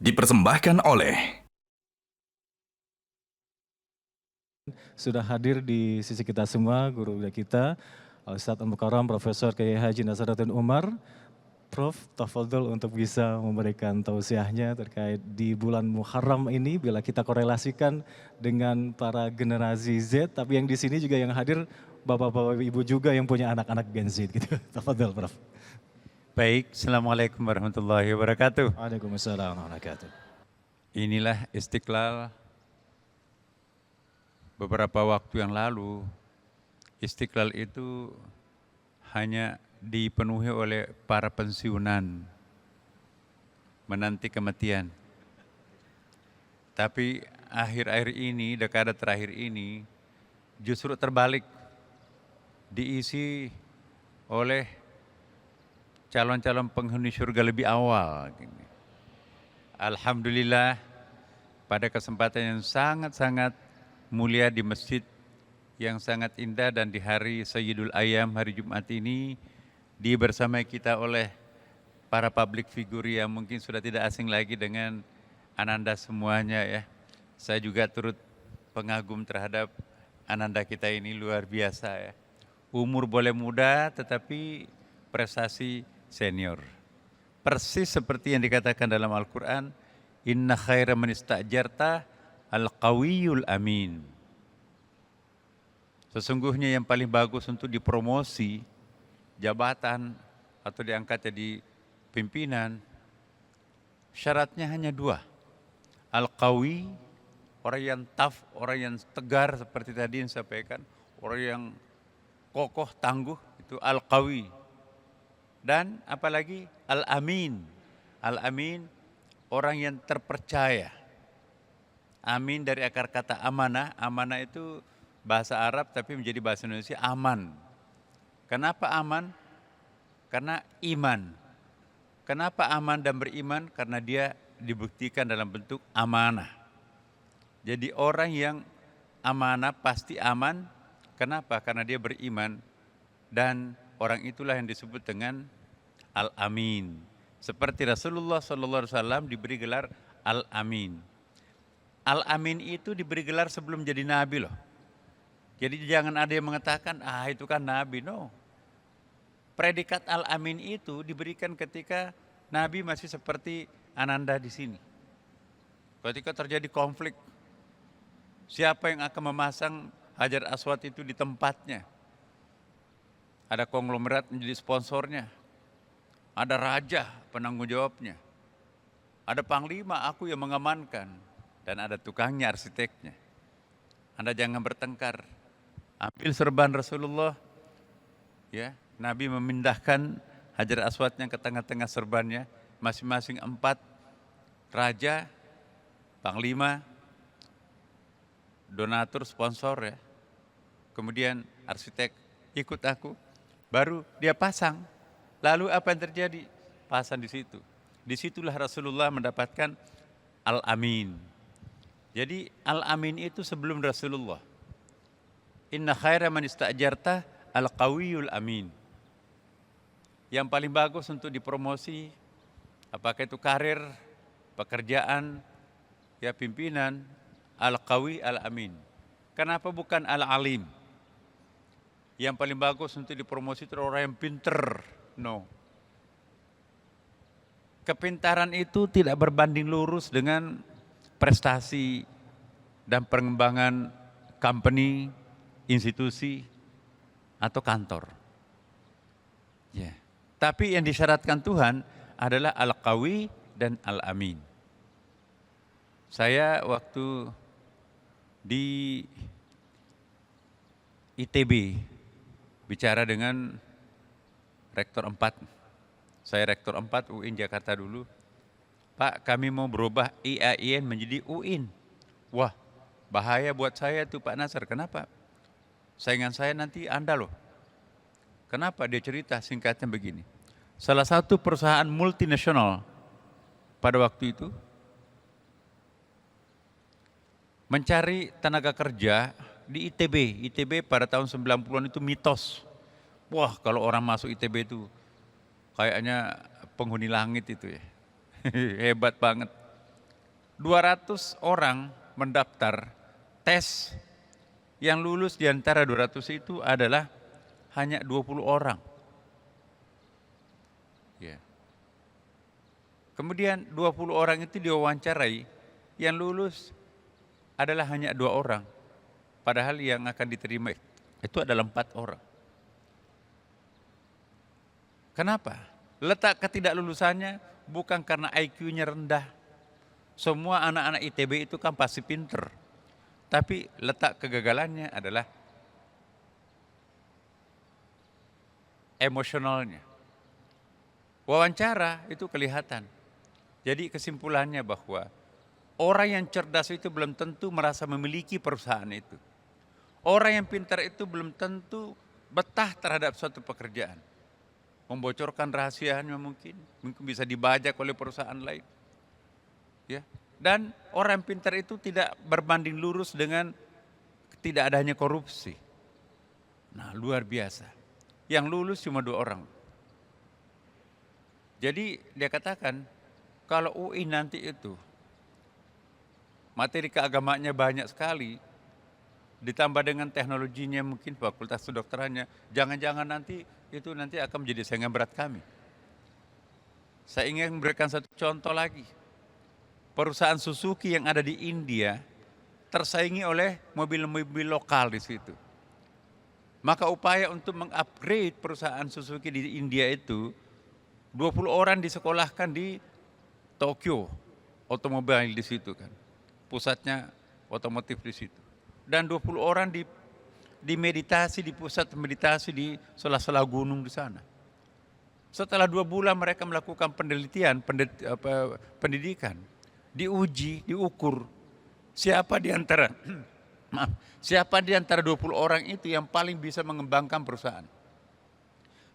dipersembahkan oleh sudah hadir di sisi kita semua, guru kita, Ustadz Al-Mukarram, Profesor Kiai Haji Nasaruddin Umar. Prof, tafadhol untuk bisa memberikan tausiahnya terkait di bulan Muharram ini, bila kita korelasikan dengan para generasi Z, tapi yang di sini juga yang hadir bapak-bapak ibu juga yang punya anak-anak Gen Z gitu. Tafadhol, Prof. Baik, Assalamualaikum warahmatullahi wabarakatuh. Waalaikumsalam warahmatullahi wabarakatuh. Inilah Istiqlal. Beberapa waktu yang lalu, Istiqlal itu hanya dipenuhi oleh para pensiunan menanti kematian. Tapi akhir-akhir ini, dekade terakhir ini, justru terbalik, diisi oleh calon-calon penghuni surga lebih awal. Alhamdulillah, pada kesempatan yang sangat-sangat mulia di masjid yang sangat indah dan di hari Sayyidul Ayyam, hari Jumat ini, dibersamai kita oleh para public figure yang mungkin sudah tidak asing lagi dengan Ananda semuanya ya. Saya juga turut pengagum terhadap Ananda kita ini, luar biasa ya. Umur boleh muda tetapi prestasi senior. Persis seperti yang dikatakan dalam Al-Quran, Inna khaira man ista'jarta al-qawiyul amin. Sesungguhnya yang paling bagus untuk dipromosi jabatan atau diangkat jadi pimpinan, syaratnya hanya dua. Al-qawi, orang yang tough, orang yang tegar seperti tadi yang sampaikan, orang yang kokoh, tangguh, itu al-qawi. Dan apalagi al-amin. Al-amin, orang yang terpercaya. Amin dari akar kata amanah. Amanah itu bahasa Arab tapi menjadi bahasa Indonesia aman. Kenapa aman? Karena iman. Kenapa aman dan beriman? Karena dia dibuktikan dalam bentuk amanah. Jadi orang yang amanah pasti aman. Kenapa? Karena dia beriman. Dan orang itulah yang disebut dengan Al-Amin. Seperti Rasulullah SAW diberi gelar Al-Amin. Al-Amin itu diberi gelar sebelum jadi Nabi loh. Jadi jangan ada yang mengatakan, itu kan Nabi. No. Predikat Al-Amin itu diberikan ketika Nabi masih seperti Ananda di sini. Ketika terjadi konflik, siapa yang akan memasang Hajar Aswad itu di tempatnya? Ada konglomerat menjadi sponsornya. Ada raja penanggung jawabnya. Ada panglima, aku yang mengamankan. Dan ada tukangnya, arsiteknya. Anda jangan bertengkar. Ambil serban Rasulullah, ya, Nabi memindahkan Hajar Aswadnya ke tengah-tengah serbannya, masing-masing 4 raja, panglima, donatur, sponsor ya. Kemudian arsitek, ikut aku, baru dia pasang. Lalu apa yang terjadi? Pasang di situ. Disitulah Rasulullah mendapatkan Al-Amin. Jadi Al-Amin itu sebelum Rasulullah. Inna khaira man ista'jarta al-qawiyul amin. Yang paling bagus untuk dipromosi, apakah itu karir, pekerjaan, ya pimpinan, al-qawi al-amin. Kenapa bukan al-alim? Yang paling bagus untuk dipromosi itu orang yang pinter. No. Kepintaran itu tidak berbanding lurus dengan prestasi dan pengembangan company, institusi, atau kantor. Ya. Tapi yang disyaratkan Tuhan adalah Al-Qawi dan Al-Amin. Saya waktu di ITB bicara dengan Rektor 4. Saya Rektor 4 UIN Jakarta dulu. Pak, kami mau berubah IAIN menjadi UIN. Wah, bahaya buat saya tuh Pak Nasar. Kenapa? Saingan saya nanti Anda loh. Kenapa? Dia cerita singkatnya begini. Salah satu perusahaan multinasional pada waktu itu mencari tenaga kerja di ITB. ITB pada tahun 90-an itu mitos. Wah, kalau orang masuk ITB itu kayaknya penghuni langit itu ya. Hebat banget. 200 orang mendaftar tes, yang lulus di antara 200 itu adalah hanya 20 orang. Ya. Kemudian 20 orang itu diwawancarai, yang lulus adalah hanya 2 orang. Padahal yang akan diterima itu adalah 4 orang. Kenapa? Letak ketidaklulusannya bukan karena IQ-nya rendah. Semua anak-anak ITB itu kan pasti pinter. Tapi letak kegagalannya adalah emosionalnya. Wawancara itu kelihatan. Jadi kesimpulannya bahwa orang yang cerdas itu belum tentu merasa memiliki perusahaan itu. Orang yang pintar itu belum tentu betah terhadap suatu pekerjaan. Membocorkan rahasianya mungkin bisa dibajak oleh perusahaan lain. Ya. Dan orang yang pintar itu tidak berbanding lurus dengan tidak adanya korupsi. Nah, luar biasa. Yang lulus cuma 2 orang. Jadi dia katakan, kalau UI nanti itu materi keagamaannya banyak sekali, ditambah dengan teknologinya mungkin fakultas kedokterannya, jangan-jangan nanti akan menjadi saingan berat kami. Saya ingin memberikan satu contoh lagi. Perusahaan Suzuki yang ada di India tersaingi oleh mobil-mobil lokal di situ. Maka upaya untuk mengupgrade perusahaan Suzuki di India itu, 20 orang disekolahkan di Tokyo, otomobil di situ kan. Pusatnya otomotif di situ. Dan 20 orang di meditasi, di pusat meditasi di sela-sela gunung di sana. Setelah 2 bulan mereka melakukan penelitian, pendidikan, diuji, diukur. Siapa di antara 20 orang itu yang paling bisa mengembangkan perusahaan.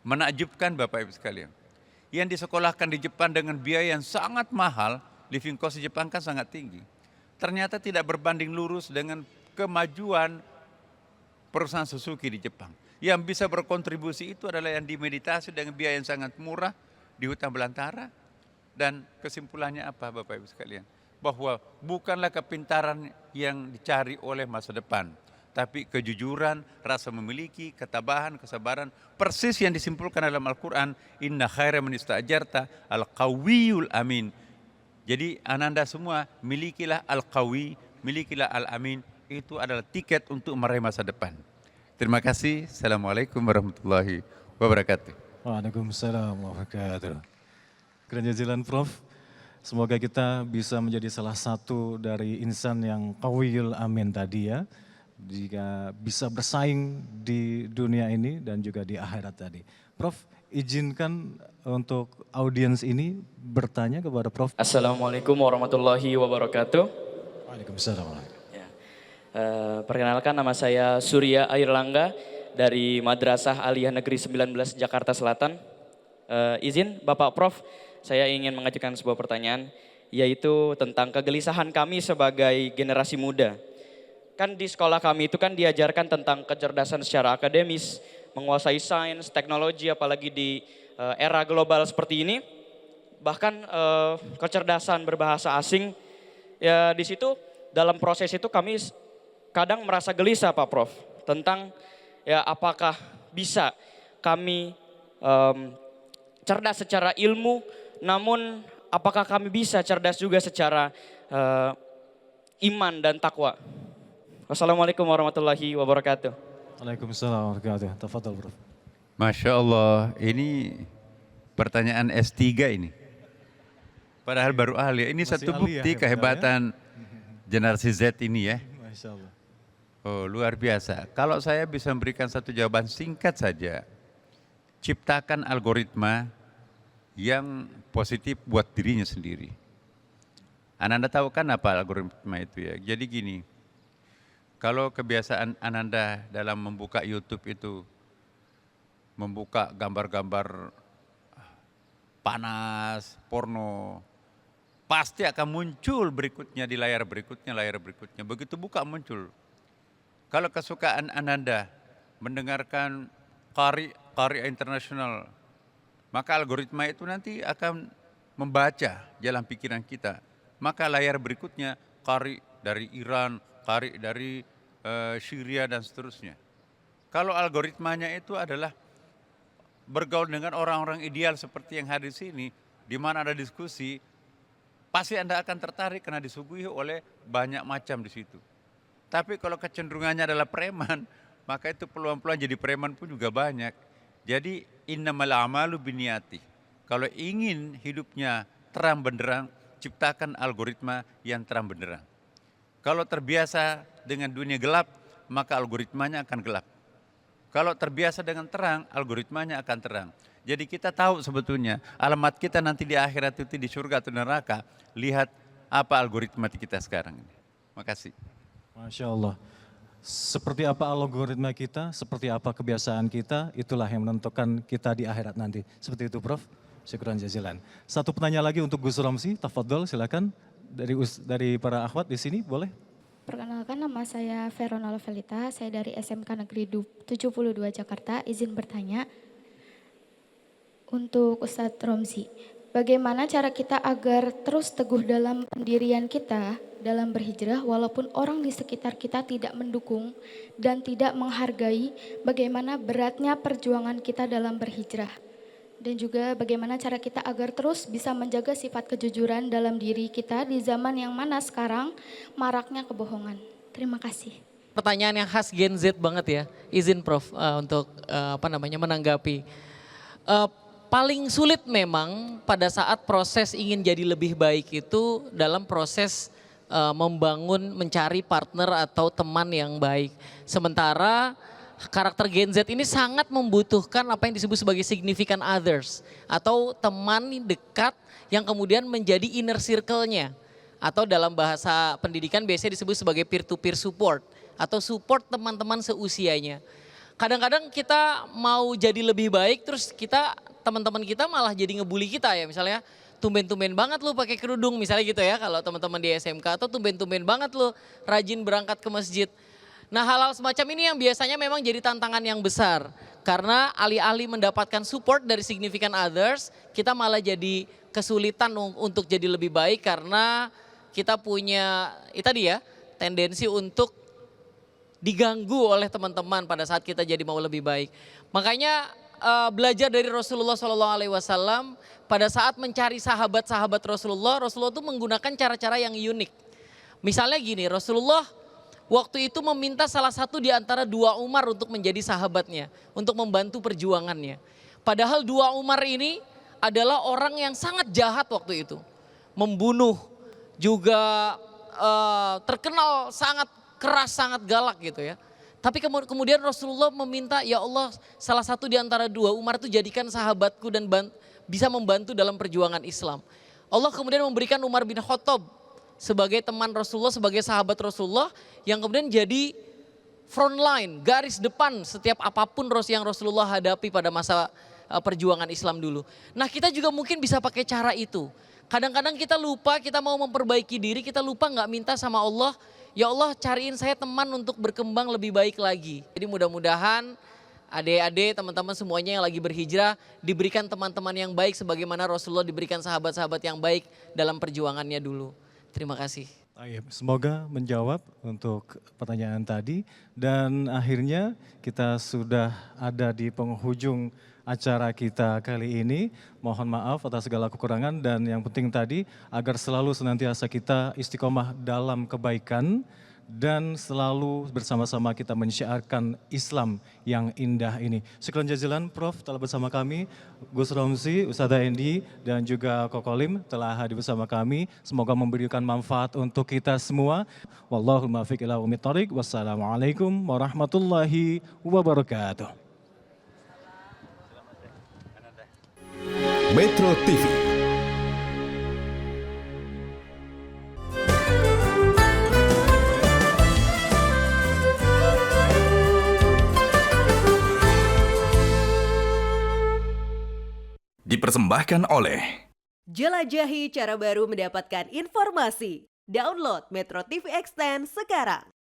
Menakjubkan Bapak Ibu sekalian. Yang disekolahkan di Jepang dengan biaya yang sangat mahal, living cost di Jepang kan sangat tinggi. Ternyata tidak berbanding lurus dengan kemajuan perusahaan Suzuki di Jepang. Yang bisa berkontribusi itu adalah yang dimeditasi dengan biaya yang sangat murah di hutan belantara. Dan kesimpulannya apa Bapak Ibu sekalian? Bahwa bukanlah kepintaran yang dicari oleh masa depan, tapi kejujuran, rasa memiliki, ketabahan, kesabaran, persis yang disimpulkan dalam Al-Quran, inna khaira man ista'jarta al-qawiyul amin. Jadi ananda semua milikilah al-qawi, milikilah al-amin, itu adalah tiket untuk meraih masa depan. Terima kasih. Assalamualaikum warahmatullahi wabarakatuh. Waalaikumsalam warahmatullahi wabarakatuh. Keren jazilan Prof. Semoga kita bisa menjadi salah satu dari insan yang qawiyul amin tadi ya. Jika bisa bersaing di dunia ini dan juga di akhirat tadi. Prof, izinkan untuk audiens ini bertanya kepada Prof. Assalamualaikum warahmatullahi wabarakatuh. Waalaikumsalam. Ya. Perkenalkan, nama saya Surya Airlangga dari Madrasah Aliyah Negeri 19 Jakarta Selatan. Izin Bapak Prof, saya ingin mengajukan sebuah pertanyaan, yaitu tentang kegelisahan kami sebagai generasi muda. Kan di sekolah kami itu kan diajarkan tentang kecerdasan secara akademis, menguasai sains, teknologi, apalagi di era global seperti ini. Bahkan kecerdasan berbahasa asing, ya di situ dalam proses itu kami kadang merasa gelisah Pak Prof. Tentang ya apakah bisa kami cerdas secara ilmu, namun apakah kami bisa cerdas juga secara iman dan takwa. Wassalamualaikum warahmatullahi wabarakatuh. Waalaikumsalam warahmatullahi wabarakatuh. Tafadhal Prof. Masya Allah, ini pertanyaan S3 ini. Padahal baru ahli. Ini Masih satu ahli bukti ya, kehebatan generasi Z ini ya. Masya Allah. Oh, luar biasa. Kalau saya bisa memberikan satu jawaban singkat saja. Ciptakan algoritma yang positif buat dirinya sendiri. Ananda tahu kan apa algoritma itu ya? Jadi gini, kalau kebiasaan Ananda dalam membuka YouTube itu, membuka gambar-gambar panas, porno, pasti akan muncul berikutnya di layar berikutnya. Begitu buka muncul. Kalau kesukaan Ananda mendengarkan karya internasional, maka algoritma itu nanti akan membaca jalan pikiran kita, maka layar berikutnya qari dari Iran, qari dari Syria dan seterusnya. Kalau algoritmanya itu adalah bergaul dengan orang-orang ideal seperti yang hadir di sini, di mana ada diskusi, pasti Anda akan tertarik karena disuguhi oleh banyak macam di situ. Tapi kalau kecenderungannya adalah preman, maka itu peluang-peluang jadi preman pun juga banyak. Jadi innamal a'malu binniyati. Kalau ingin hidupnya terang benderang, ciptakan algoritma yang terang benderang. Kalau terbiasa dengan dunia gelap, maka algoritmanya akan gelap. Kalau terbiasa dengan terang, algoritmanya akan terang. Jadi kita tahu sebetulnya alamat kita nanti di akhirat itu di surga atau neraka. Lihat apa algoritma kita sekarang ini. Makasih. Masya Allah. Seperti apa algoritma kita, seperti apa kebiasaan kita, itulah yang menentukan kita di akhirat nanti. Seperti itu Prof. Syukran jazilan. Satu pertanyaan lagi untuk Gus Romsi, tafadhol silakan dari para akhwat di sini boleh. Perkenalkan, nama saya Verona Lovelita, saya dari SMK Negeri 72 Jakarta. Izin bertanya untuk Ustadz Romsi, bagaimana cara kita agar terus teguh dalam pendirian kita dalam berhijrah walaupun orang di sekitar kita tidak mendukung dan tidak menghargai bagaimana beratnya perjuangan kita dalam berhijrah. Dan juga bagaimana cara kita agar terus bisa menjaga sifat kejujuran dalam diri kita di zaman yang mana sekarang maraknya kebohongan. Terima kasih. Pertanyaan yang khas Gen Z banget ya. Izin Prof untuk menanggapi. Paling sulit memang pada saat proses ingin jadi lebih baik itu dalam proses membangun, mencari partner atau teman yang baik. Sementara karakter Gen Z ini sangat membutuhkan apa yang disebut sebagai significant others atau teman dekat yang kemudian menjadi inner circle-nya atau dalam bahasa pendidikan biasanya disebut sebagai peer to peer support atau support teman-teman seusianya. Kadang-kadang kita mau jadi lebih baik terus teman-teman kita malah jadi ngebully kita ya, misalnya tumben-tumben banget lu pakai kerudung misalnya gitu ya kalau teman-teman di SMK, atau tumben-tumben banget lu rajin berangkat ke masjid. Nah, hal-hal semacam ini yang biasanya memang jadi tantangan yang besar. Karena alih-alih mendapatkan support dari significant others, kita malah jadi kesulitan untuk jadi lebih baik karena kita punya, tadi ya, tendensi untuk diganggu oleh teman-teman pada saat kita jadi mau lebih baik. Makanya belajar dari Rasulullah SAW pada saat mencari sahabat-sahabat Rasulullah tuh menggunakan cara-cara yang unik. Misalnya gini, Rasulullah waktu itu meminta salah satu di antara dua Umar untuk menjadi sahabatnya, untuk membantu perjuangannya. Padahal dua Umar ini adalah orang yang sangat jahat waktu itu. Membunuh, juga terkenal sangat keras, sangat galak gitu ya. Tapi kemudian Rasulullah meminta, ya Allah salah satu di antara dua Umar itu jadikan sahabatku dan bisa membantu dalam perjuangan Islam. Allah kemudian memberikan Umar bin Khattab sebagai teman Rasulullah, sebagai sahabat Rasulullah yang kemudian jadi front line, garis depan setiap apapun yang Rasulullah hadapi pada masa perjuangan Islam dulu. Nah, kita juga mungkin bisa pakai cara itu. Kadang-kadang kita lupa, kita mau memperbaiki diri, kita lupa nggak minta sama Allah, ya Allah cariin saya teman untuk berkembang lebih baik lagi. Jadi mudah-mudahan adik-adik, teman-teman semuanya yang lagi berhijrah diberikan teman-teman yang baik sebagaimana Rasulullah diberikan sahabat-sahabat yang baik dalam perjuangannya dulu. Terima kasih. Semoga menjawab untuk pertanyaan tadi dan akhirnya kita sudah ada di penghujung acara kita kali ini. Mohon maaf atas segala kekurangan dan yang penting tadi agar selalu senantiasa kita istiqomah dalam kebaikan dan selalu bersama-sama kita mensyiarkan Islam yang indah ini. Syukran jazilan Prof telah bersama kami, Gus Romsi, Ustadzah Endi dan juga Kokolim telah hadir bersama kami. Semoga memberikan manfaat untuk kita semua. Wallahul muwaffiq ila aqwamit thoriq. Wassalamualaikum warahmatullahi wabarakatuh. Metro TV. Dipersembahkan oleh Jelajahi cara baru mendapatkan informasi. Download Metro TV Extend sekarang.